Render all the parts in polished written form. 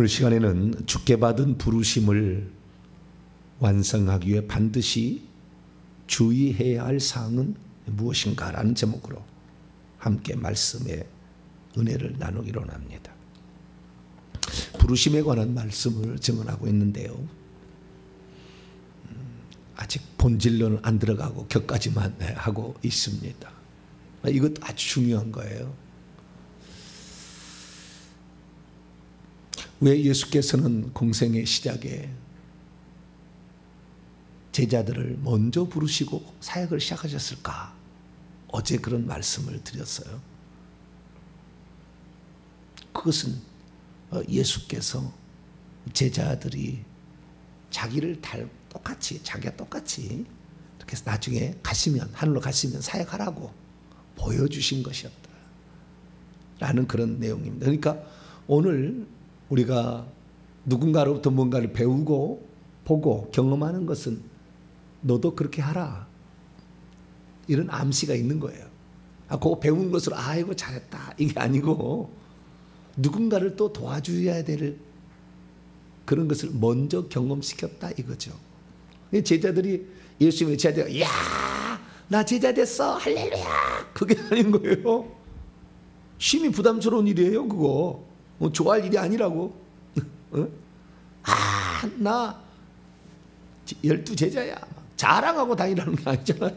오늘 시간에는 주께 받은 부르심을 완성하기 위해 반드시 주의해야 할 사항은 무엇인가라는 제목으로 함께 말씀의 은혜를 나누기로 합니다. 부르심에 관한 말씀을 증언하고 있는데요, 아직 본질로는 안 들어가고 격까지만 하고 있습니다. 이것도 아주 중요한 거예요. 왜 예수께서는 공생의 시작에 제자들을 먼저 부르시고 사역을 시작하셨을까? 어제 그런 말씀을 드렸어요. 그것은 예수께서 제자들이 자기를 자기가 똑같이 이렇게 나중에 가시면, 하늘로 가시면 사역하라고 보여주신 것이었다 라는 그런 내용입니다. 그러니까 오늘 우리가 누군가로부터 뭔가를 배우고 보고 경험하는 것은 너도 그렇게 하라, 이런 암시가 있는 거예요. 그거 배운 것으로 아이고 잘했다 이게 아니고, 누군가를 또 도와줘야 될 그런 것을 먼저 경험시켰다 이거죠. 제자들이 예수님의 제자들이 야, 나 제자 됐어 할렐루야, 그게 아닌 거예요. 심히 부담스러운 일이에요. 그거 좋아할 일이 아니라고. 나 12제자야 자랑하고 다니라는 게 아니잖아요.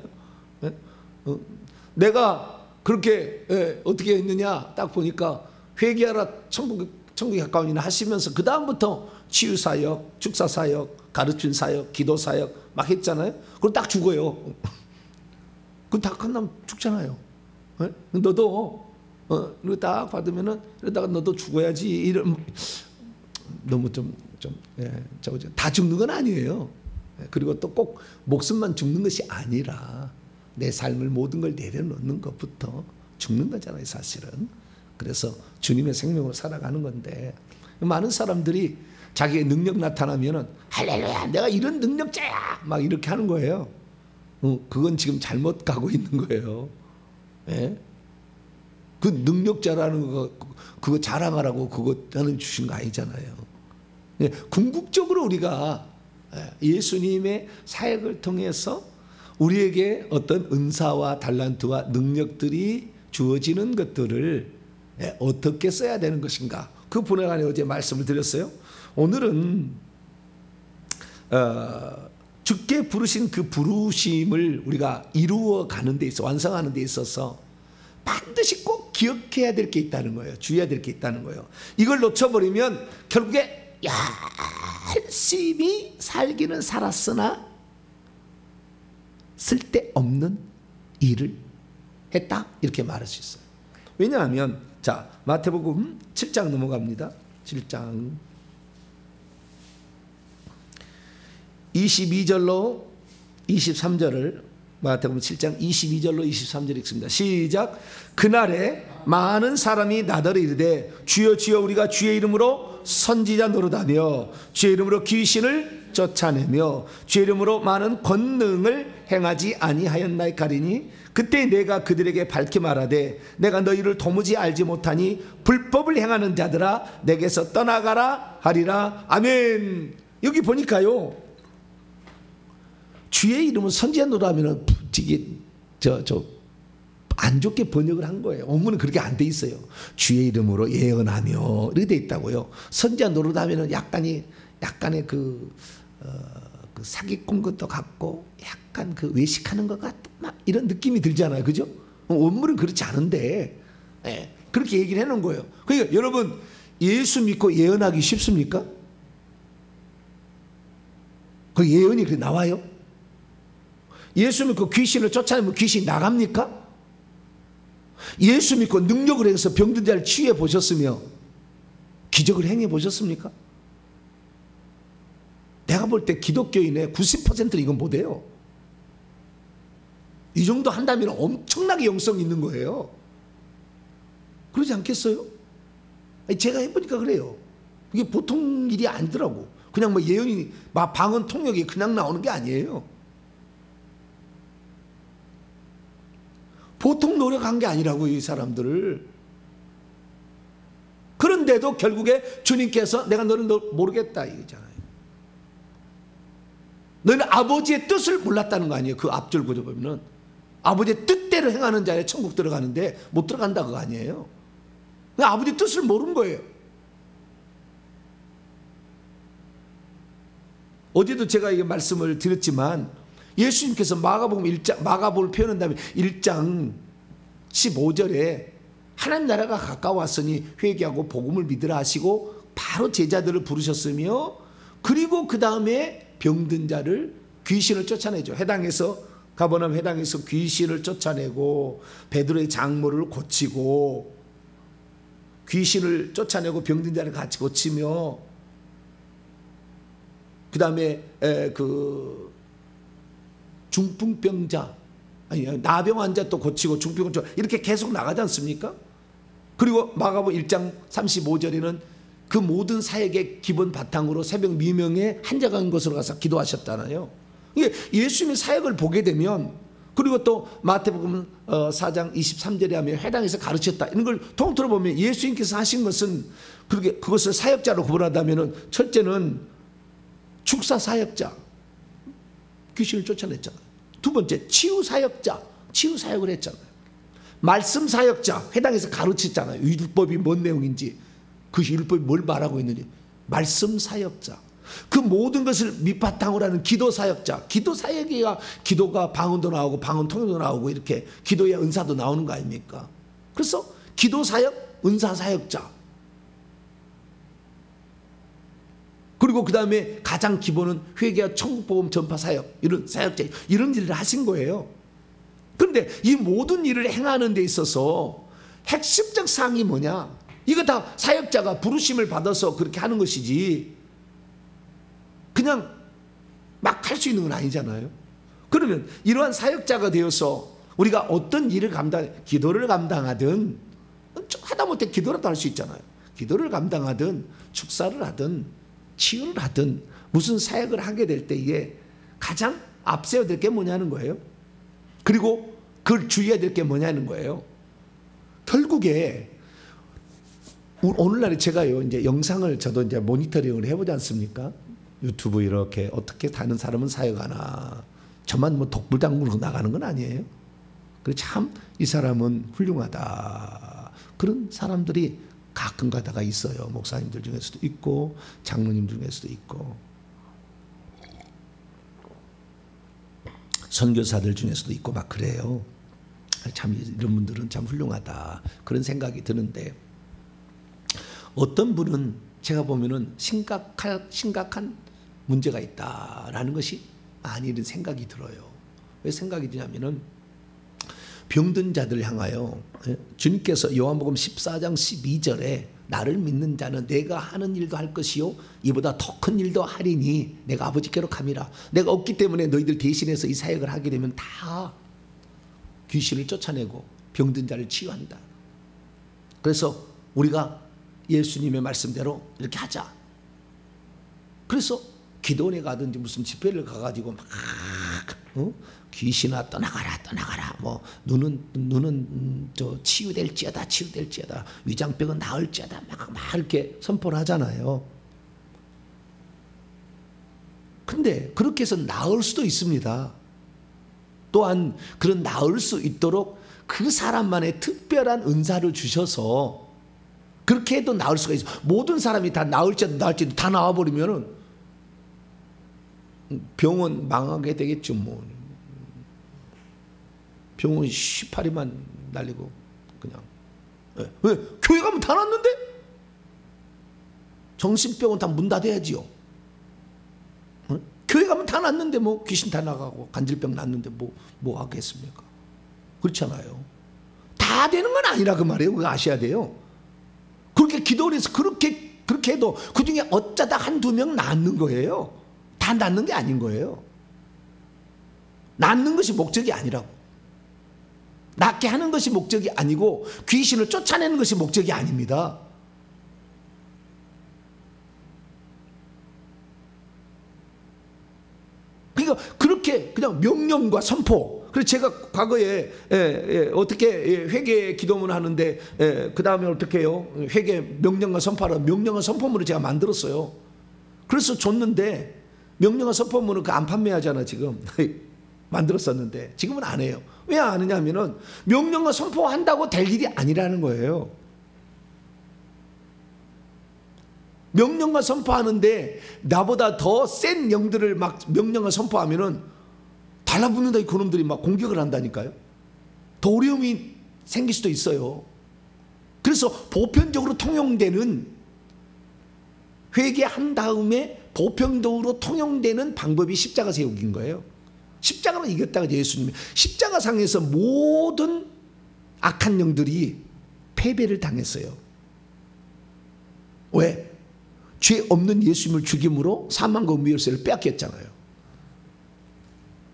내가 그렇게 어떻게 했느냐 딱 보니까 회개하라 천국이 가까우니 하시면서 그 다음부터 치유사역, 축사사역, 가르친 사역, 기도사역 막 했잖아요. 그럼 딱 죽어요. 그럼 다 끝나면 죽잖아요. 너도 이거 딱 받으면은 이러다가 너도 죽어야지, 이런 너무 다 죽는 건 아니에요. 그리고 또 꼭 목숨만 죽는 것이 아니라 내 삶을 모든 걸 내려놓는 것부터 죽는 거잖아요, 사실은. 그래서 주님의 생명으로 살아가는 건데, 많은 사람들이 자기의 능력 나타나면은 할렐루야 내가 이런 능력자야 막 이렇게 하는 거예요. 그건 지금 잘못 가고 있는 거예요. 예? 그 능력자라는 거 그거 자랑하라고 그거 하나님 주신 거 아니잖아요. 궁극적으로 우리가 예수님의 사역을 통해서 우리에게 어떤 은사와 달란트와 능력들이 주어지는 것들을 어떻게 써야 되는 것인가, 그 분야간에 어제 말씀을 드렸어요. 오늘은 주께 부르신 그 부르심을 우리가 이루어가는 데 있어, 완성하는 데 있어서 반드시 꼭 기억해야 될 게 있다는 거예요. 주의해야 될 게 있다는 거예요. 이걸 놓쳐버리면 결국에 열심히 살기는 살았으나 쓸데없는 일을 했다, 이렇게 말할 수 있어요. 왜냐하면 자, 마태복음 7장 넘어갑니다. 7장 22절로 23절을 마태복음 7장 22절로 23절 읽습니다. 시작. 그날에 많은 사람이 나더러 이르되 주여 주여 우리가 주의 이름으로 선지자 노릇하며 주의 이름으로 귀신을 쫓아내며 주의 이름으로 많은 권능을 행하지 아니하였나이까 하리니 그때 내가 그들에게 밝히 말하되 내가 너희를 도무지 알지 못하니 불법을 행하는 자들아 내게서 떠나가라 하리라. 아멘. 여기 보니까요, 주의 이름은 선지자 노릇하면 안 좋게 번역을 한 거예요. 원문은 그렇게 안 돼 있어요. 주의 이름으로 예언하며 이렇게 돼 있다고요. 선지자 노릇하면은 약간의 그 사기꾼 것도 같고 약간 그 외식하는 것 같고 막 이런 느낌이 들잖아요, 그죠? 원문은 그렇지 않은데 그렇게 얘기를 해놓은 거예요. 그러니까 여러분, 예수 믿고 예언하기 쉽습니까? 그 예언이 그렇게 나와요? 예수 믿고 귀신을 쫓아내면 귀신이 나갑니까? 예수 믿고 능력을 해서 병든 자를 치유해 보셨으며 기적을 행해 보셨습니까? 내가 볼 때 기독교인의 90%는 이건 못해요. 이 정도 한다면 엄청나게 영성이 있는 거예요. 그러지 않겠어요? 제가 해보니까 그래요. 이게 보통 일이 아니더라고. 그냥 뭐 예언이 막 방언 통역이 그냥 나오는 게 아니에요. 보통 노력한 게 아니라고, 이 사람들을. 그런데 그런데도 결국에 주님께서 내가 너를 모르겠다 이거잖아요. 너는 아버지의 뜻을 몰랐다는 거 아니에요. 그 앞줄 구조 보면은 아버지의 뜻대로 행하는 자에 천국 들어가는데 못 들어간다 그거 아니에요. 그냥 아버지 뜻을 모르는 거예요. 어제도 제가 이게 말씀을 드렸지만 예수님께서 마가복음을 표현한다면 1장 15절에 하나님 나라가 가까웠으니 회개하고 복음을 믿으라 하시고 바로 제자들을 부르셨으며 그리고 그 다음에 병든 자를 귀신을 쫓아내죠. 가버나움 회당에서 귀신을 쫓아내고 베드로의 장모를 고치고 귀신을 쫓아내고 병든 자를 같이 고치며 그 다음에 그 중풍병자 나병 환자 또 고치고 중풍병자 이렇게 계속 나가지 않습니까? 그리고 마가복음 1장 35절에는 그 모든 사역의 기본 바탕으로 새벽 미명에 한적한 곳으로 가서 기도하셨잖아요. 이게 예수님의 사역을 보게 되면 그리고 또 마태복음 4장 23절에 하면 회당에서 가르쳤다 이런 걸 통틀어 보면 예수님께서 하신 것은 그것을 사역자로 구분한다면 첫째는 축사 사역자 귀신을 쫓아냈잖아요. 두 번째 치유 사역자 치유 사역을 했잖아요. 말씀 사역자 회당에서 가르쳤잖아요. 율법이 뭔 내용인지 그 율법이 뭘 말하고 있는지 말씀 사역자 그 모든 것을 밑바탕으로 하는 기도 사역자 기도 사역이야 기도가 방언도 나오고 방언 통역도 나오고 이렇게 기도의 은사도 나오는 거 아닙니까? 그래서 기도 사역 은사 사역자 그리고 그 다음에 가장 기본은 회개와 천국복음 전파 사역 이런 사역자 이런 일을 하신 거예요. 그런데 이 모든 일을 행하는 데 있어서 핵심적 사항이 뭐냐? 이거 다 사역자가 부르심을 받아서 그렇게 하는 것이지 그냥 막 할 수 있는 건 아니잖아요. 그러면 이러한 사역자가 되어서 우리가 어떤 일을 기도를 감당하든 하다못해 기도라도 할 수 있잖아요. 기도를 감당하든 축사를 하든 치유를 하든 무슨 사역을 하게 될 때 이게 가장 앞세워야 될 게 뭐냐는 거예요. 그리고 그걸 주의해야 될 게 뭐냐는 거예요. 결국에 오늘날에 제가요 이제 영상을 저도 이제 모니터링을 해보지 않습니까? 유튜브 이렇게 어떻게 다른 사람은 사역하나 저만 뭐 독불장군으로 나가는 건 아니에요. 그래 참 이 사람은 훌륭하다 그런 사람들이 가끔 가다가 있어요. 목사님들 중에서도 있고 장로님 중에서도 있고 선교사들 중에서도 있고 막 그래요. 참 이런 분들은 참 훌륭하다 그런 생각이 드는데 어떤 분은 제가 보면은 심각한 문제가 있다라는 것이 아니는 생각이 들어요. 왜 생각이 드냐면은 병든 자들 향하여 주님께서 요한복음 14장 12절에 나를 믿는 자는 내가 하는 일도 할 것이요 이보다 더 큰 일도 하리니 내가 아버지께로 감이라. 내가 없기 때문에 너희들 대신해서 이 사역을 하게 되면 다 귀신을 쫓아내고 병든 자를 치유한다. 그래서 우리가 예수님의 말씀대로 이렇게 하자. 그래서 기도원에 가든지 무슨 집회를 가가지고 막 귀신아 떠나가라 뭐 눈은 저 치유될지어다 위장병은 나을지어다 막 이렇게 선포를 하잖아요. 근데 그렇게 해서 나을 수도 있습니다. 또한 그런 나을 수 있도록 그 사람만의 특별한 은사를 주셔서 그렇게 해도 나을 수가 있어요. 모든 사람이 다 나을지도 다 나와버리면은 병원 망하게 되겠죠. 뭐 병원 18일만 날리고 그냥 왜 교회 가면 다 낫는데 정신병원 다 문 닫아야지요. 교회 가면 다 낫는데 뭐 귀신 다 나가고 간질병 낫는데 뭐 하겠습니까? 그렇잖아요. 다 되는 건 아니라 그 말이에요. 그거 아셔야 돼요. 그렇게 기도를 해서 그렇게 해도 그 중에 어쩌다 한두 명 낫는 거예요. 다 낫는 게 아닌 거예요. 낫는 것이 목적이 아니라고. 낫게 하는 것이 목적이 아니고 귀신을 쫓아내는 것이 목적이 아닙니다. 그러니까 그렇게 그냥 명령과 선포 그래서 제가 과거에 어떻게 회개 기도문 하는데 그 다음에 어떻게 해요? 회개 명령과 선포하라. 명령과 선포문을 제가 만들었어요. 그래서 줬는데 명령과 선포문은 안 판매하잖아 지금. 만들었었는데 지금은 안 해요. 왜 안 하냐면은 명령과 선포한다고 될 일이 아니라는 거예요. 명령과 선포하는데 나보다 더 센 영들을 막 명령과 선포하면은 달라붙는다 이 그놈들이 막 공격을 한다니까요. 더 어려움이 생길 수도 있어요. 그래서 보편적으로 통용되는 회개한 다음에 보편적으로 통용되는 방법이 십자가 세우기인 거예요. 십자가로 이겼다가 예수님이 십자가상에서 모든 악한 영들이 패배를 당했어요. 왜? 죄 없는 예수님을 죽임으로 사망과 음부 열쇠를 빼앗겼잖아요.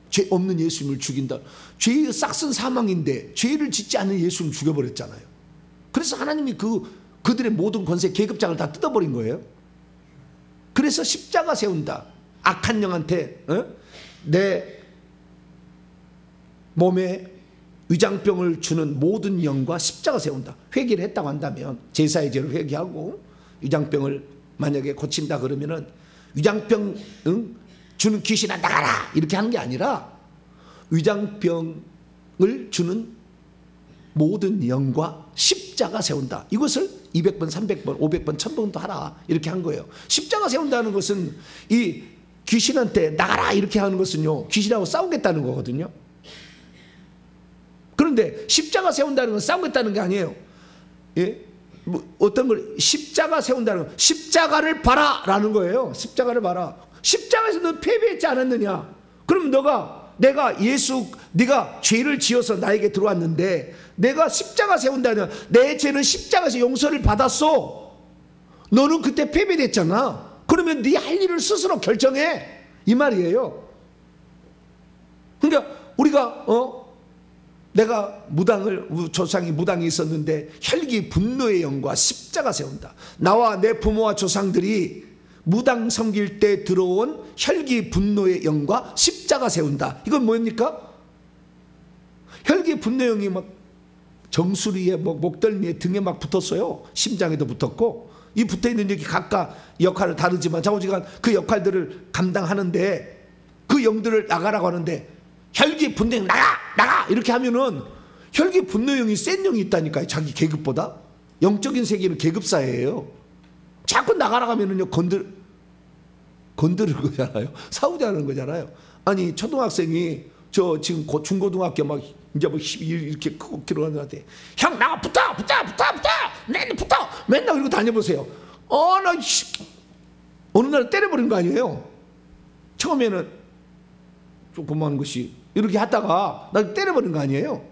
죄 없는 예수님을 죽인다. 죄의 싹슨 사망인데 죄를 짓지 않는 예수님을 죽여버렸잖아요. 그래서 하나님이 그들의 모든 권세 계급장을 다 뜯어버린 거예요. 그래서 십자가 세운다. 악한 영한테 내 몸에 위장병을 주는 모든 영과 십자가 세운다. 회개를 했다고 한다면 제사의 죄를 회개하고 위장병을 만약에 고친다 그러면은 위장병 주는 귀신아 나가라 이렇게 하는 게 아니라 위장병을 주는 모든 영과 십자가 세운다. 이것을 200번, 300번, 500번, 1000번도 하라 이렇게 한 거예요. 십자가 세운다는 것은 이 귀신한테 나가라 이렇게 하는 것은요 귀신하고 싸우겠다는 거거든요. 그런데 십자가 세운다는 건 싸우겠다는 게 아니에요. 예? 뭐 어떤 걸 십자가 세운다는 건 십자가를 봐라 라는 거예요. 십자가를 봐라. 십자가에서 너 패배했지 않았느냐? 그럼 네가 죄를 지어서 나에게 들어왔는데 내가 십자가 세운다면 내 죄는 십자가에서 용서를 받았어. 너는 그때 패배됐잖아. 그러면 네 할 일을 스스로 결정해 이 말이에요. 그러니까 우리가 내가 조상이 무당이 있었는데 혈기 분노의 영과 십자가 세운다. 나와 내 부모와 조상들이 무당 섬길 때 들어온 혈기 분노의 영과 십자가 세운다. 이건 뭡니까? 혈기 분노의 영이 막 정수리에 목덜미에 등에 막 붙었어요. 심장에도 붙었고 이 붙어있는 여기 각각 역할을 다르지만 좌우지간 그 역할들을 감당하는데 그 영들을 나가라고 하는데 혈기 분노 영 나가 이렇게 하면은 혈기 분노형이 센 영이 있다니까요. 자기 계급보다. 영적인 세계는 계급사예요. 자꾸 나가라고 하면은요 건드는 거잖아요. 싸우자는 거잖아요. 아니 초등학생이 저 지금 중고등학교 막 이제 뭐 이렇게 크고 들어가는데 형 나가 붙어 맨날 그러고 다녀보세요. 어느 날 때려버린 거 아니에요. 처음에는 조그마한 것이 이렇게 하다가 나 때려버린 거 아니에요.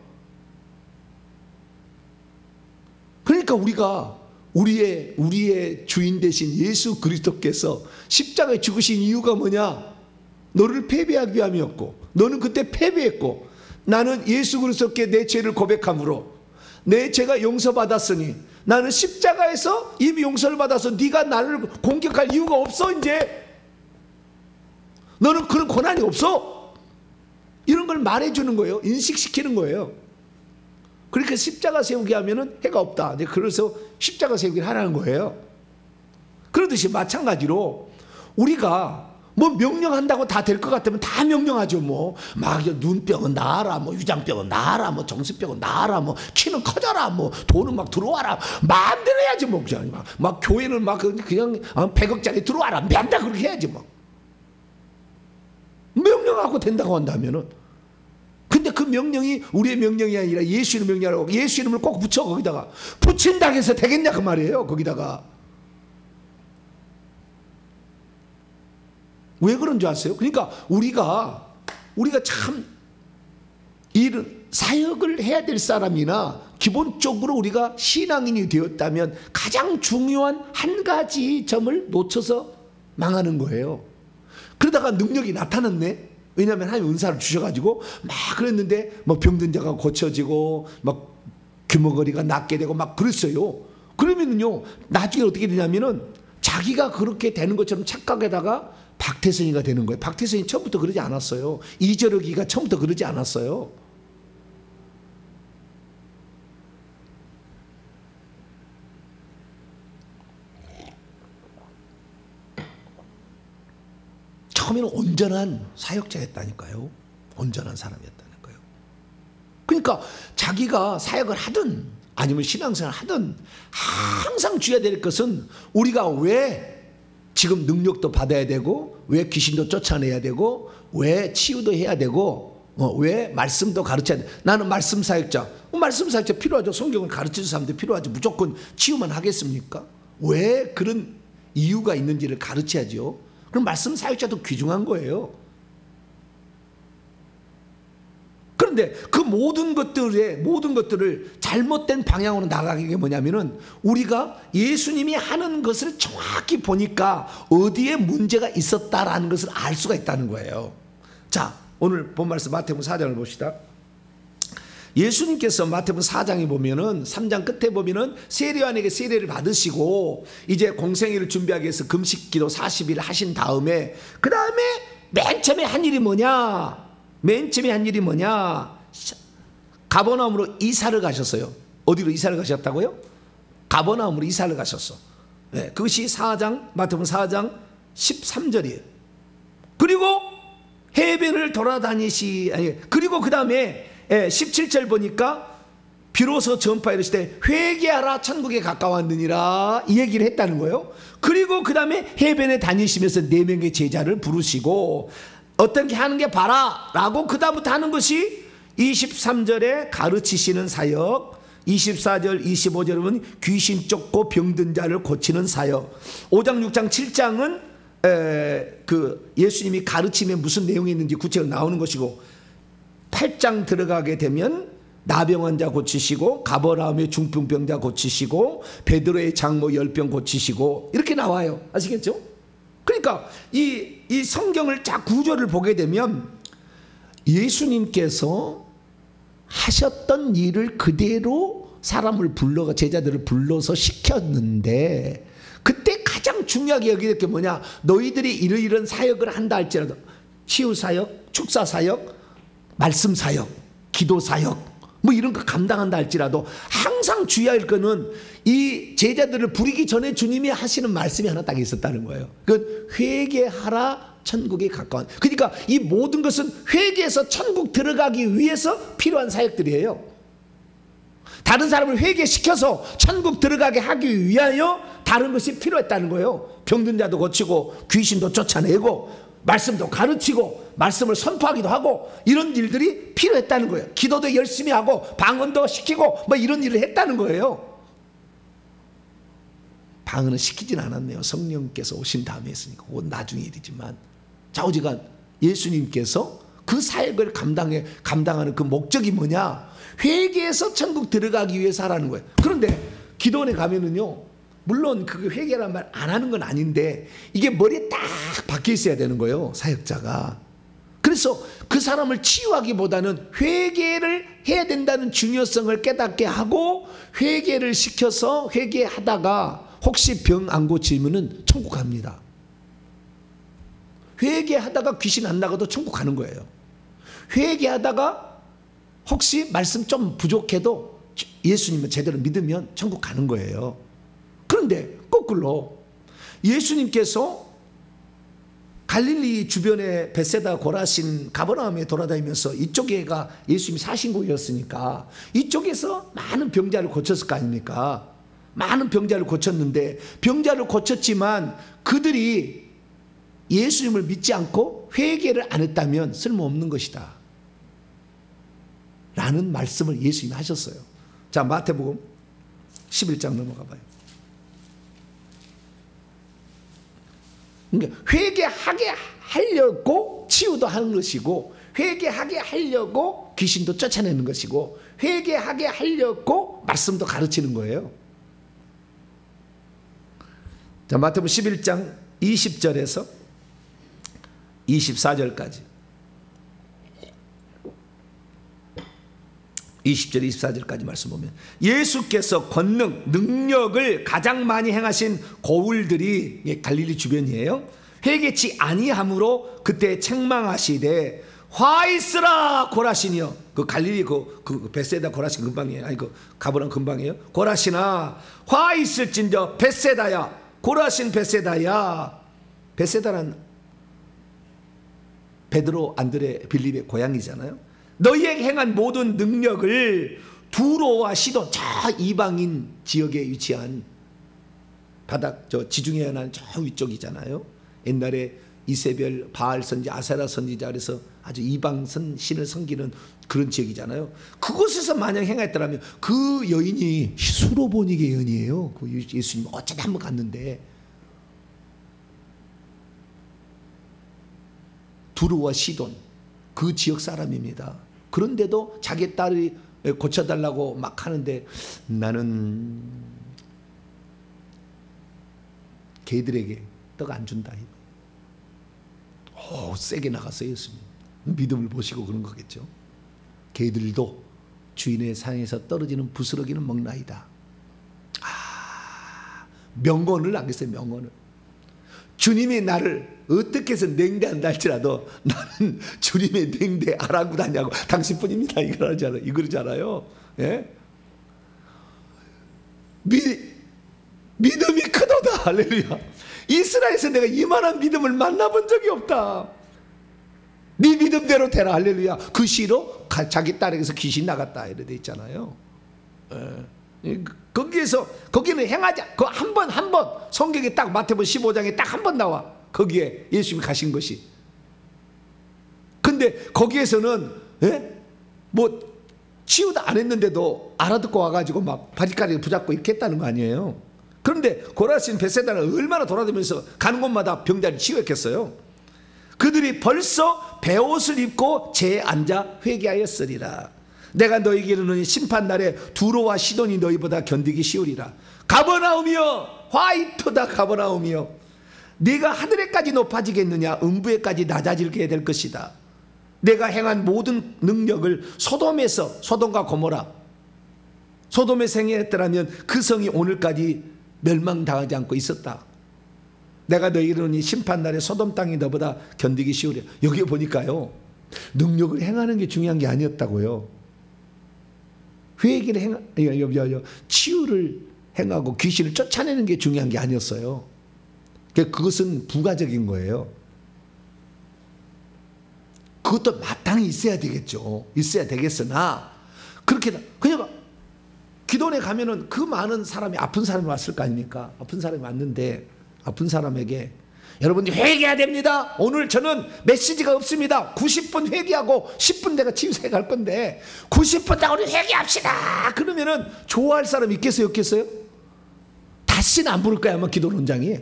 그러니까 우리가 우리의 주인 되신 예수 그리스도께서 십자가에 죽으신 이유가 뭐냐? 너를 패배하기 위함이었고 너는 그때 패배했고 나는 예수 그리스도께 내 죄를 고백함으로 내 죄가 용서받았으니 나는 십자가에서 이미 용서를 받아서 네가 나를 공격할 이유가 없어. 이제 너는 그런 권한이 없어. 이런 걸 말해주는 거예요. 인식시키는 거예요. 그러니까 십자가 세우기 하면은 해가 없다. 그래서 십자가 세우기를 하라는 거예요. 그러듯이 마찬가지로 우리가 뭐 명령한다고 다 될 것 같으면 다 명령하죠. 뭐 막 눈병은 나아라, 뭐 위장병은 나아라, 뭐 정신병은 나아라, 뭐 키는 커져라, 뭐 돈은 막 들어와라. 마음대로 해야지 뭐 그냥 막 교회는 막 그냥 100억짜리 들어와라. 맨날 그렇게 해야지 뭐. 명령하고 된다고 한다면은. 근데 그 명령이 우리의 명령이 아니라 예수 이름 명령하라고 예수 이름을 꼭 붙여 거기다가 붙인다고 해서 되겠냐 그 말이에요. 거기다가 왜 그런 줄 아세요? 그러니까 우리가 참 일은 사역을 해야 될 사람이나 기본적으로 우리가 신앙인이 되었다면 가장 중요한 한 가지 점을 놓쳐서 망하는 거예요. 그러다가 능력이 나타났네. 왜냐하면 하나님 은사를 주셔가지고 막 그랬는데 뭐 병든 자가 고쳐지고 막 귀머거리가 낫게 되고 막 그랬어요. 그러면은요 나중에 어떻게 되냐면은 자기가 그렇게 되는 것처럼 착각에다가 박태선이가 되는 거예요. 박태선이 처음부터 그러지 않았어요. 이저러기가 처음부터 그러지 않았어요. 처음에는 온전한 사역자였다니까요. 온전한 사람이었다는 거예요. 그러니까 자기가 사역을 하든 아니면 신앙생활을 하든 항상 주의해야 될 것은 우리가 왜 지금 능력도 받아야 되고 왜 귀신도 쫓아내야 되고 왜 치유도 해야 되고 왜 말씀도 가르쳐야 돼. 나는 말씀 사역자. 말씀 사역자 필요하죠. 성경을 가르치는 사람들 필요하죠. 무조건 치유만 하겠습니까? 왜 그런 이유가 있는지를 가르쳐야죠. 그럼 말씀 사역자도 귀중한 거예요. 그런데 그 모든 것들을 잘못된 방향으로 나가는 게 뭐냐면은 우리가 예수님이 하는 것을 정확히 보니까 어디에 문제가 있었다라는 것을 알 수가 있다는 거예요. 자, 오늘 본 말씀 마태복음 4장을 봅시다. 예수님께서 마태복음 4장에 보면은 3장 끝에 보면은 세례요한에게 세례를 받으시고 이제 공생애를 준비하기 위해서 금식기도 40일 하신 다음에 그 다음에 맨 처음에 한 일이 뭐냐? 가버나움으로 이사를 가셨어요. 어디로 이사를 가셨다고요? 가버나움으로 이사를 가셨어. 네, 그것이 마태복음 4장 13절이에요. 그리고 해변을 그리고 그 다음에 17절 보니까 비로소 전파이르시되 회개하라 천국에 가까웠느니라 이 얘기를 했다는 거예요. 그리고 그 다음에 해변에 다니시면서 4명의 제자를 부르시고 어떻게 하는 게 봐라 라고 그 다음부터 하는 것이 23절에 가르치시는 사역, 24절 25절에 보면 귀신 쫓고 병든 자를 고치는 사역, 5장 6장 7장은 그 예수님이 가르침에 무슨 내용이 있는지 구체적으로 나오는 것이고 8장 들어가게 되면 나병 환자 고치시고 가버나움의 중풍병자 고치시고 베드로의 장모 10병 고치시고 이렇게 나와요. 아시겠죠? 그러니까 이 성경을 쫙 구조를 보게 되면 예수님께서 하셨던 일을 그대로 제자들을 불러서 시켰는데 그때 가장 중요하게 여길 게 뭐냐? 너희들이 이러이러한 사역을 한다 할지라도 치유사역, 축사사역, 말씀사역, 기도사역 뭐 이런 거 감당한다 할지라도 항상 주의할 거는 이 제자들을 부리기 전에 주님이 하시는 말씀이 하나 딱 있었다는 거예요. 그건 회개하라 천국에 가까운. 그러니까 이 모든 것은 회개해서 천국 들어가기 위해서 필요한 사역들이에요. 다른 사람을 회개시켜서 천국 들어가게 하기 위하여 다른 것이 필요했다는 거예요. 병든 자도 고치고 귀신도 쫓아내고 말씀도 가르치고 말씀을 선포하기도 하고 이런 일들이 필요했다는 거예요. 기도도 열심히 하고 방언도 시키고 뭐 이런 일을 했다는 거예요. 방언은 시키진 않았네요. 성령께서 오신 다음에 했으니까 그건 나중에 일이지만 좌우지간 예수님께서 그 사역을 감당하는 그 목적이 뭐냐? 회개해서 천국 들어가기 위해서 하라는 거예요. 그런데 기도원에 가면은요, 물론 그 회개란 말 안 하는 건 아닌데 이게 머리에 딱 박혀 있어야 되는 거예요, 사역자가. 그래서 그 사람을 치유하기보다는 회개를 해야 된다는 중요성을 깨닫게 하고 회개를 시켜서 회개하다가 혹시 병 안 고치면은 천국 갑니다. 회개하다가 귀신 안 나가도 천국 가는 거예요. 회개하다가 혹시 말씀 좀 부족해도 예수님을 제대로 믿으면 천국 가는 거예요. 그런데 거꾸로 예수님께서 갈릴리 주변에 벳세다 고라신 가버나움에 돌아다니면서 이쪽에가 예수님이 사신 곳이었으니까 이쪽에서 많은 병자를 고쳤을 거 아닙니까? 많은 병자를 고쳤는데 병자를 고쳤지만 그들이 예수님을 믿지 않고 회개를 안 했다면 쓸모없는 것이다 라는 말씀을 예수님이 하셨어요. 자, 마태복음 11장 넘어가 봐요. 그러니까 회개하게 하려고 치유도 하는 것이고 회개하게 하려고 귀신도 쫓아내는 것이고 회개하게 하려고 말씀도 가르치는 거예요. 자, 마태복음 11장 20절에서 24절까지 20절 24절까지 말씀 보면 예수께서 능력을 가장 많이 행하신 고을들이 갈릴리 주변이에요. 회개치 아니함으로 그때 책망하시되 화 있으라 고라시니여. 그 갈릴리 그 벳세다 고라신 근방이에요. 아니 그 가버나움 근방이에요. 고라시나 화 있을진저 벳세다야. 고라신 벳세다야. 벳세다는 베드로 안드레 빌립의 고향이잖아요. 너희에게 행한 모든 능력을 두로와 시돈, 저 이방인 지역에 위치한 바닥 저 지중해 연안 저 위쪽이잖아요. 옛날에 이세벨, 바알 선지, 아세라 선지자 그래서 아주 이방선 신을 섬기는 그런 지역이잖아요. 그곳에서 만약 행했더라면 그 여인이 수로보니게 여인이에요. 그 예수님 어쩌다 한번 갔는데 두로와 시돈 그 지역 사람입니다. 그런데도 자기 딸이 고쳐달라고 막 하는데 나는 걔들에게 떡 안 준다. 세게 나갔어요. 예수님. 믿음을 보시고 그런 거겠죠. 걔들도 주인의 상에서 떨어지는 부스러기는 먹나이다. 명언을 남겼어요. 명언을. 주님이 나를 어떻게 해서 냉대한다 할지라도 나는 주님의 냉대 아랑곳하냐고 당신뿐입니다. 이거잖아요. 예? 믿음이 크도다. 할렐루야. 이스라엘에서 내가 이만한 믿음을 만나본 적이 없다. 네 믿음대로 되라. 할렐루야. 그 시로 자기 딸에게서 귀신 나갔다 이렇게 돼 있잖아요. 거기는 행하지 그 한 번 성경에 딱 마태복음 15장에 딱 한 번 나와. 거기에 예수님이 가신 것이. 근데 거기에서는 뭐 치유도 안 했는데도 알아듣고 와가지고 막 바지가리 붙잡고 이렇게 했다는 거 아니에요. 그런데 고라신 벳세다는 얼마나 돌아다니면서 가는 곳마다 병자를 치유했겠어요. 그들이 벌써 베옷을 입고 재에 앉아 회개하였으리라. 내가 너희에게 이르노니 심판날에 두로와 시돈이 너희보다 견디기 쉬우리라. 가버나움이여 화이트다. 가버나움이여 네가 하늘에까지 높아지겠느냐. 음부에까지 낮아지게 될 것이다. 내가 행한 모든 능력을 소돔과 고모라 소돔에서 행했더라면 그 성이 오늘까지 멸망당하지 않고 있었다. 내가 너희에게 이르노니 심판날에 소돔 땅이 너보다 견디기 쉬우리라. 여기 보니까요 능력을 행하는 게 중요한 게 아니었다고요. 회개를 치유를 행하고 귀신을 쫓아내는 게 중요한 게 아니었어요. 그것은 부가적인 거예요. 그것도 마땅히 있어야 되겠죠. 있어야 되겠으나 그렇게 그냥 기도원에 가면은 그 많은 사람이 아픈 사람이 왔을 거 아닙니까? 아픈 사람이 왔는데 아픈 사람에게 여러분들 회개해야 됩니다. 오늘 저는 메시지가 없습니다. 90분 회개하고 10분 내가 치유사에 갈 건데 90분 다 우리 회개합시다. 그러면은 좋아할 사람 있겠어요? 없겠어요? 다시는 안 부를 거야 아마 기도원장이.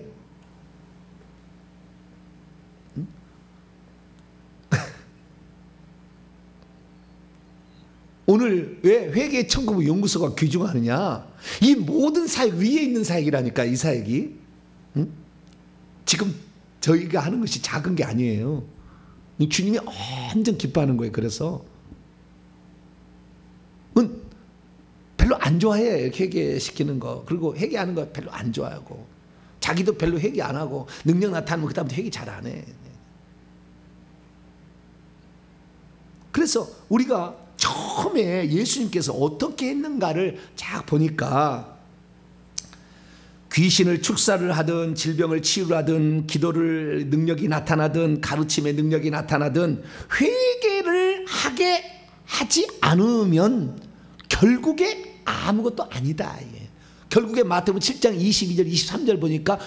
오늘 왜 회개 천국 연구소가 귀중하느냐? 이 모든 사역 위에 있는 사역이라니까. 이 사역이 지금 저희가 하는 것이 작은 게 아니에요. 주님이 완전 기뻐하는 거예요. 그래서 별로 안 좋아해요. 회개시키는 거. 그리고 회개하는 거 별로 안 좋아하고 자기도 별로 회개 안 하고 능력 나타나면 그 다음부터 회개 잘 안 해. 그래서 우리가 처음에 예수님께서 어떻게 했는가를 쫙 보니까 귀신을 축사를 하든 질병을 치유하든 기도를 능력이 나타나든 가르침의 능력이 나타나든 회개를 하지 않으면 결국에 아무것도 아니다. 결국에 마태복음 7장 22절 23절 보니까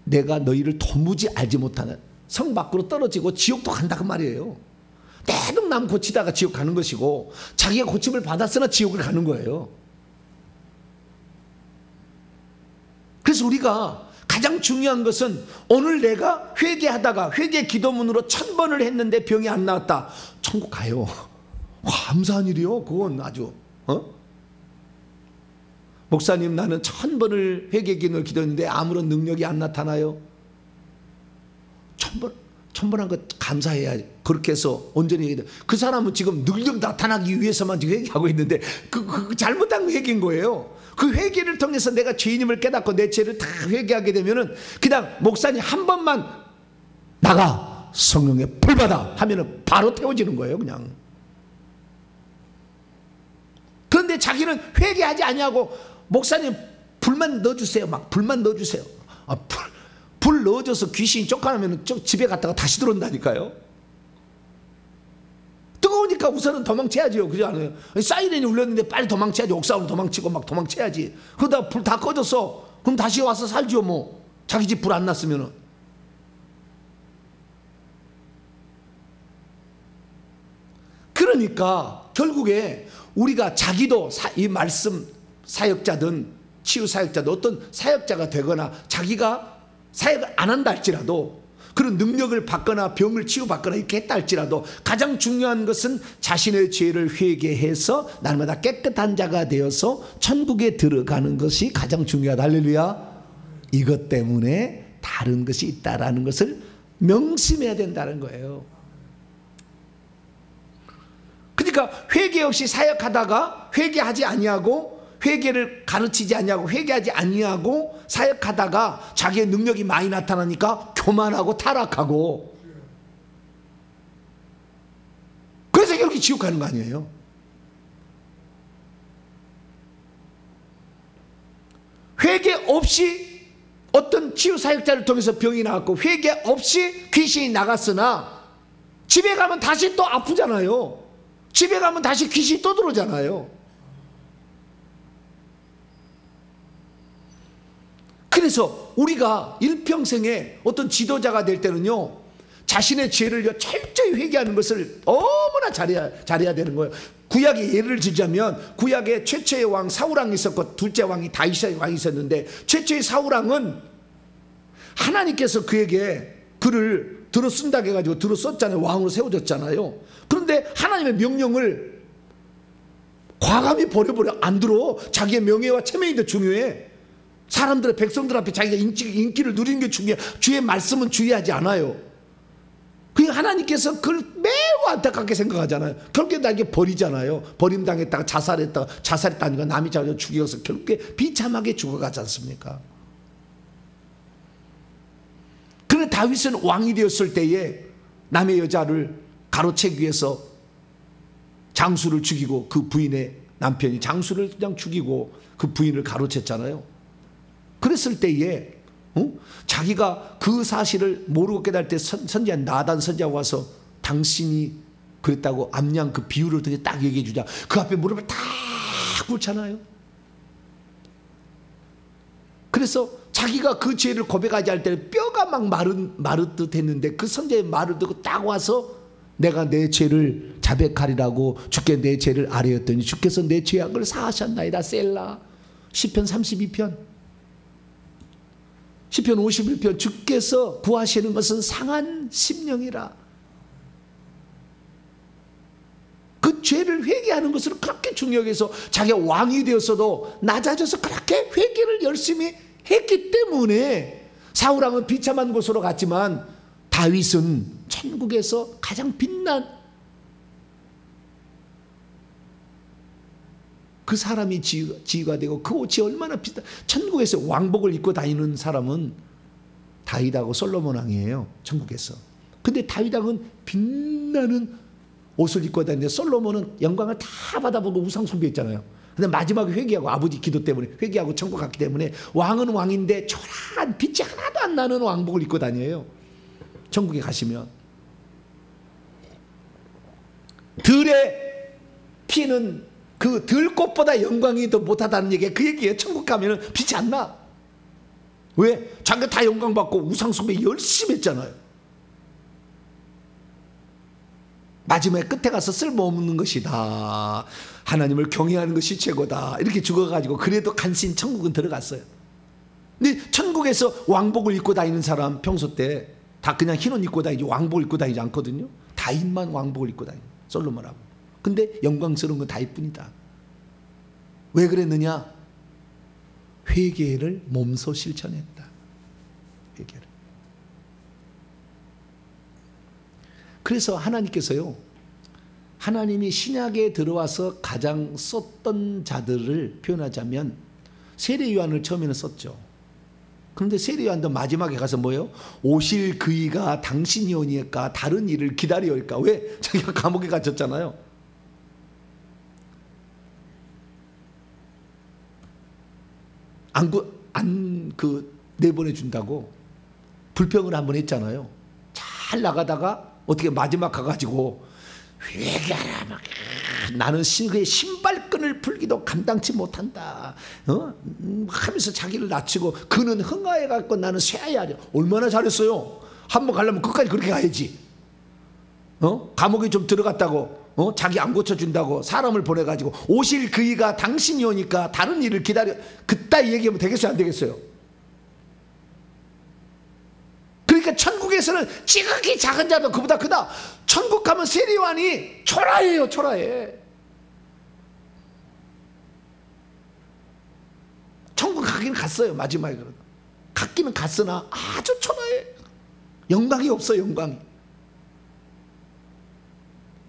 내가 너희를 도무지 알지 못하는 성 밖으로 떨어지고 지옥도 간다 그 말이에요. 계속 남 고치다가 지옥 가는 것이고 자기가 고침을 받았으나 지옥을 가는 거예요. 그래서 우리가 가장 중요한 것은 오늘 내가 회개하다가 회개 기도문으로 1000번을 했는데 병이 안 나왔다. 천국 가요. 감사한 일이요. 그건 아주 목사님 나는 1000번을 회개 기도를 기도했는데 아무런 능력이 안 나타나요. 1000번 한 것 감사해야지. 그렇게 해서 온전히 그 사람은 지금 능력 나타나기 위해서만 지금 회개하고 있는데 그 잘못한 회개인 거예요. 그 회개를 통해서 내가 죄인임을 깨닫고 내 죄를 다 회개하게 되면은 그냥 목사님 한 번만 나가 성령의 불 받아 하면은 바로 태워지는 거예요, 그냥. 그런데 자기는 회개하지 아니하고 목사님 불만 넣어주세요, 막 불만 넣어주세요. 불 넣어줘서 귀신이 쫓아나면 집에 갔다가 다시 들어온다니까요. 뜨거우니까 우선은 도망쳐야지요, 그지 않아요? 사이렌이 울렸는데 빨리 도망쳐야지. 옥상으로 도망치고 막 도망쳐야지. 그러다 불 다 꺼졌어. 그럼 다시 와서 살죠, 뭐. 자기 집 불 안 났으면은. 그러니까 결국에 우리가 자기도 이 말씀 사역자든 치유 사역자든 어떤 사역자가 되거나 자기가 사역을 안 한다 할지라도 그런 능력을 받거나 병을 치유받거나 이렇게 했다 할지라도 가장 중요한 것은 자신의 죄를 회개해서 날마다 깨끗한 자가 되어서 천국에 들어가는 것이 가장 중요하다. 할렐루야. 이것 때문에 다른 것이 있다라는 것을 명심해야 된다는 거예요. 그러니까 회개 없이 사역하다가 회개하지 아니하고 회개를 가르치지 아니하고 회개하지 아니하고 사역하다가 자기의 능력이 많이 나타나니까 교만하고 타락하고 그래서 결국 지옥 가는 거 아니에요. 회개 없이 어떤 치유 사역자를 통해서 병이 나왔고 회개 없이 귀신이 나갔으나 집에 가면 다시 또 아프잖아요. 집에 가면 다시 귀신이 또 들어오잖아요. 그래서 우리가 일평생에 어떤 지도자가 될 때는요, 자신의 죄를 철저히 회개하는 것을 너무나 잘해야 되는 거예요. 구약의 예를 들자면 구약에 최초의 왕 사울왕이 있었고 둘째 왕이 다윗 왕이 있었는데 최초의 사울왕은 하나님께서 그에게 그를 들어 쓴다고 해가지고 들어 썼잖아요. 왕으로 세워졌잖아요. 그런데 하나님의 명령을 과감히 버려버려. 안 들어. 자기의 명예와 체면이 더 중요해. 사람들의 백성들 앞에 자기가 인기를 누리는 게 중요해. 주의 말씀은 중요하지 않아요. 그러니까 하나님께서 그걸 매우 안타깝게 생각하잖아요. 결국에 나에게 버리잖아요. 버림당했다가 자살했다니까 남이 자기를 죽여서 결국에 비참하게 죽어가지 않습니까? 그런데 다윗은 왕이 되었을 때에 남의 여자를 가로채기 위해서 장수를 죽이고 그 부인의 남편이 장수를 그냥 죽이고 그 부인을 가로챘잖아요. 그랬을 때에 자기가 그 사실을 모르고 깨달을 때 선지자 나단 선지자가 와서 당신이 그랬다고 암양 그 비유를 딱 얘기해 주자. 그 앞에 무릎을 딱 꿇잖아요. 그래서 자기가 그 죄를 고백하지 할 때는 뼈가 막 마르듯 했는데 그 선지자의 말을 듣고 딱 와서 내가 내 죄를 자백하리라고 주께 내 죄를 아뢰었더니 주께서 내 죄악을 사하셨나이다. 셀라. 시편 32편 시편 51편 주께서 구하시는 것은 상한 심령이라. 그 죄를 회개하는 것을 그렇게 중요하게 해서 자기가 왕이 되었어도 낮아져서 그렇게 회개를 열심히 했기 때문에 사울왕은 비참한 곳으로 갔지만 다윗은 천국에서 가장 빛난 그 사람이 지위가 되고 그 옷이 얼마나 비싸. 천국에서 왕복을 입고 다니는 사람은 다윗하고 솔로몬 왕이에요. 천국에서. 근데 다윗 왕은 빛나는 옷을 입고 다니는데 솔로몬은 영광을 다 받아보고 우상 숭배했잖아요. 근데 마지막에 회개하고 아버지 기도 때문에 회개하고 천국 갔기 때문에 왕은 왕인데 초라한 빛이 하나도 안 나는 왕복을 입고 다녀요. 천국에 가시면 들의 피는 그 들꽃보다 영광이 더 못하다는 얘기예요. 그 얘기예요. 천국 가면은 빛이 안 나. 왜? 자기가 다 영광 받고 우상 숭배 열심히 했잖아요. 마지막에 끝에 가서 쓸모없는 것이다. 하나님을 경외하는 것이 최고다. 이렇게 죽어가지고 그래도 간신히 천국은 들어갔어요. 근데 천국에서 왕복을 입고 다니는 사람 평소 때 다 그냥 흰 옷 입고 다니지 왕복을 입고 다니지 않거든요. 다윗만 왕복을 입고 다니고 솔로몬하고. 근데 영광스러운 건 다윗뿐이다. 왜 그랬느냐? 회개를 몸소 실천했다. 회개를. 그래서 하나님께서요, 하나님이 신약에 들어와서 가장 썼던 자들을 표현하자면 세례요한을 처음에는 썼죠. 그런데 세례요한도 마지막에 가서 뭐예요? 오실 그이가 당신이 오니까 다른 일을 기다려올까? 왜? 자기가 감옥에 갇혔잖아요. 내보내준다고 불평을 한번 했잖아요. 잘 나가다가 어떻게 마지막 가가지고 회개하라 막 나는 그의 신발끈을 풀기도 감당치 못한다 하면서 자기를 낮추고 그는 흥하해 갖고 나는 쇠하야 하려. 얼마나 잘했어요. 한번 가려면 끝까지 그렇게 가야지. 감옥에 좀 들어갔다고 자기 안 고쳐준다고 사람을 보내가지고 오실 그이가 당신이 오니까 다른 일을 기다려. 그따위 얘기하면 되겠어요 안 되겠어요? 그러니까 천국에서는 지극히 작은 자도 그보다 크다. 천국 가면 세례요한이 초라해요. 초라해. 천국 가기는 갔어요. 마지막에 갔기는 갔으나 아주 초라해. 영광이 없어. 영광이.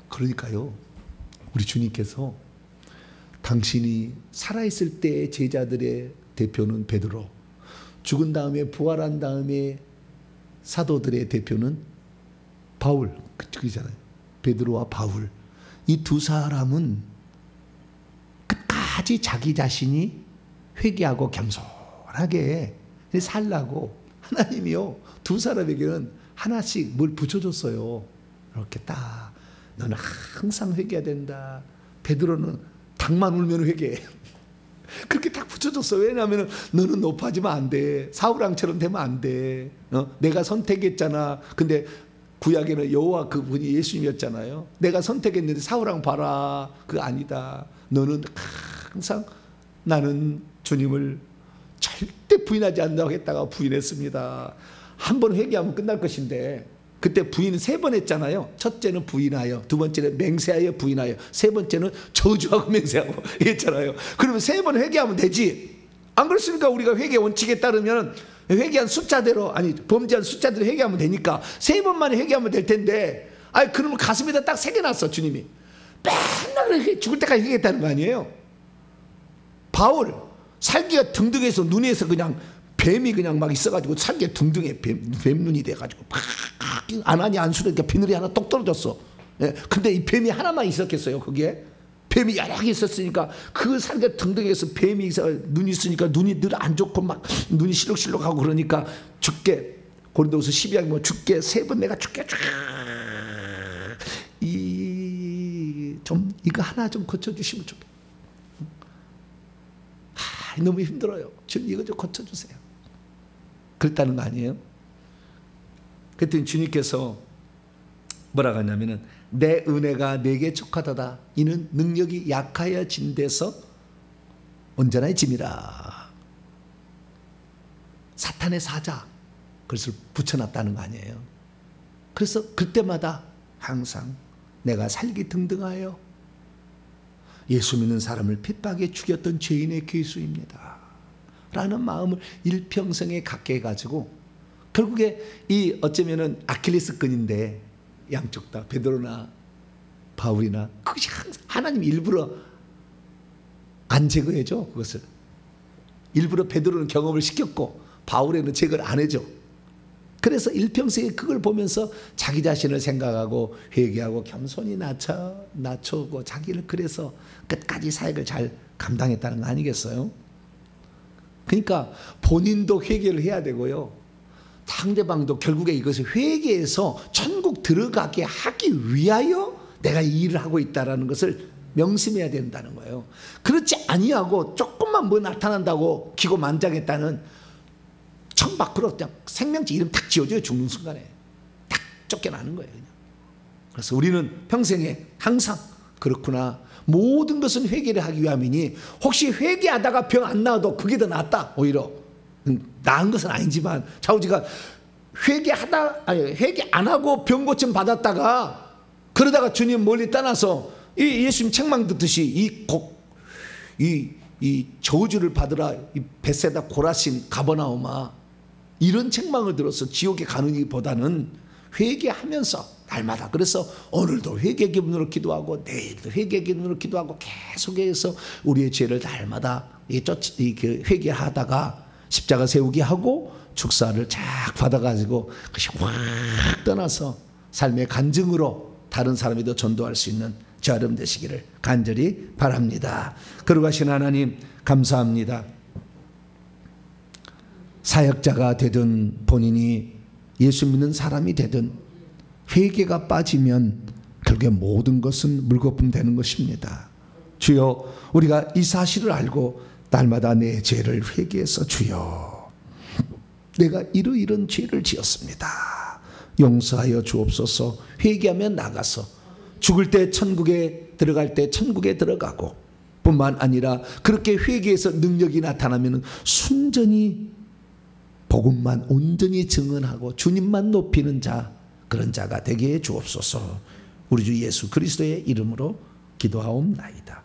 그러니까요 우리 주님께서 당신이 살아있을 때 제자들의 대표는 베드로, 죽은 다음에 부활한 다음에 사도들의 대표는 바울, 그쪽이잖아요. 베드로와 바울. 이 두 사람은 끝까지 자기 자신이 회개하고 겸손하게 살라고 하나님이요 두 사람에게는 하나씩 뭘 붙여줬어요. 이렇게 딱 너는 항상 회개해야 된다. 베드로는 닭만 울면 회개해. 그렇게 딱 붙여줬어. 왜냐하면 너는 높아지면 안 돼. 사울왕처럼 되면 안 돼. 내가 선택했잖아. 근데 구약에는 여호와 그분이 예수님이었잖아요. 내가 선택했는데 사울왕 봐라. 그거 아니다. 너는 항상 나는 주님을 절대 부인하지 않는다고 했다가 부인했습니다. 한 번 회개하면 끝날 것인데 그때 부인은 3번 했잖아요. 첫째는 부인하여, 두 번째는 맹세하여 부인하여, 세 번째는 저주하고 맹세하고 했잖아요. 그러면 3번 회개하면 되지. 안 그렇습니까? 우리가 회개 원칙에 따르면 회개한 숫자대로, 아니 범죄한 숫자대로 회개하면 되니까 3번만에 회개하면 될 텐데, 아니 그러면 가슴에다 딱 새겨놨어 주님이. 맨날 죽을 때까지 회개했다는 거 아니에요. 바울 살기가 등등해서 눈에서 그냥 뱀이 그냥 막 있어가지고 살기가 등등해. 뱀눈이 돼가지고 막 안 하니 안 수르니까 비늘이 하나 똑 떨어졌어. 예. 근데 이 뱀이 하나만 있었겠어요 거기에? 뱀이 여러 개 있었으니까 그 살기가 등등해서 뱀이 있어 눈이 있으니까 눈이 늘 안 좋고 막 눈이 실룩실룩하고 그러니까 죽게, 고린도후서 12장 뭐 죽게 3번 내가 죽게 이거 하나 좀 고쳐주시면 좋겠다. 너무 힘들어요. 주님 이거 좀 고쳐주세요. 그랬다는 거 아니에요? 그랬더니 주님께서 뭐라고 하냐면은 내 은혜가 내게 족하도다. 이는 능력이 약하여진 데서 온전하게 짐이라. 사탄의 사자 그것을 붙여놨다는 거 아니에요? 그래서 그때마다 항상 내가 살기 등등하여 예수 믿는 사람을 핍박에 죽였던 죄인의 괴수입니다 라는 마음을 일평생에 갖게 해가지고 결국에 이 어쩌면은 아킬레스건인데 양쪽 다 베드로나 바울이나 그것이 항상 하나님이 일부러 안 제거해줘. 그것을 일부러 베드로는 경험을 시켰고 바울에는 제거를 안 해줘. 그래서 일평생에 그걸 보면서 자기 자신을 생각하고 회개하고 겸손히 낮추고 자기를 그래서 끝까지 사역을 잘 감당했다는 거 아니겠어요? 그러니까 본인도 회개를 해야 되고요. 상대방도 결국에 이것을 회개해서 천국 들어가게 하기 위하여 내가 이 일을 하고 있다는 것을 명심해야 된다는 거예요. 그렇지 아니하고 조금만 뭐 나타난다고 기고만장했다는 청 밖으로 그냥 생명체 이름 탁 지어줘요. 죽는 순간에 탁 쫓겨나는 거예요. 그냥. 그래서 우리는 평생에 항상 그렇구나. 모든 것은 회개를 하기 위함이니 혹시 회개하다가 병 안 나아도 그게 더 낫다. 오히려 나은 것은 아니지만 자우지가 회개 안 하고 병 고침 받았다가 그러다가 주님 멀리 떠나서 이 예수님 책망 듣듯이 이 저주를 받으라 이 벳세다 고라신 가버나움아 이런 책망을 들어서 지옥에 가는 것보다는 회개하면서 날마다 그래서 오늘도 회개 기분으로 기도하고 내일도 회개 기분으로 기도하고 계속해서 우리의 죄를 날마다 회개하다가 십자가 세우기 하고 축사를 쫙 받아가지고 그것이 확 떠나서 삶의 간증으로 다른 사람에도 전도할 수 있는 저 여러분 되시기를 간절히 바랍니다. 거룩하신 하나님 감사합니다. 사역자가 되든 본인이 예수 믿는 사람이 되든 회개가 빠지면 결국에 모든 것은 물거품 되는 것입니다. 주여, 우리가 이 사실을 알고 날마다 내 죄를 회개해서 주여, 내가 이런 죄를 지었습니다. 용서하여 주옵소서. 회개하며 나가서 죽을 때 천국에 들어갈 때 천국에 들어가고, 뿐만 아니라 그렇게 회개해서 능력이 나타나면 순전히 복음만 온전히 증언하고 주님만 높이는 자, 그런 자가 되게 해 주옵소서. 우리 주 예수 그리스도의 이름으로 기도하옵나이다.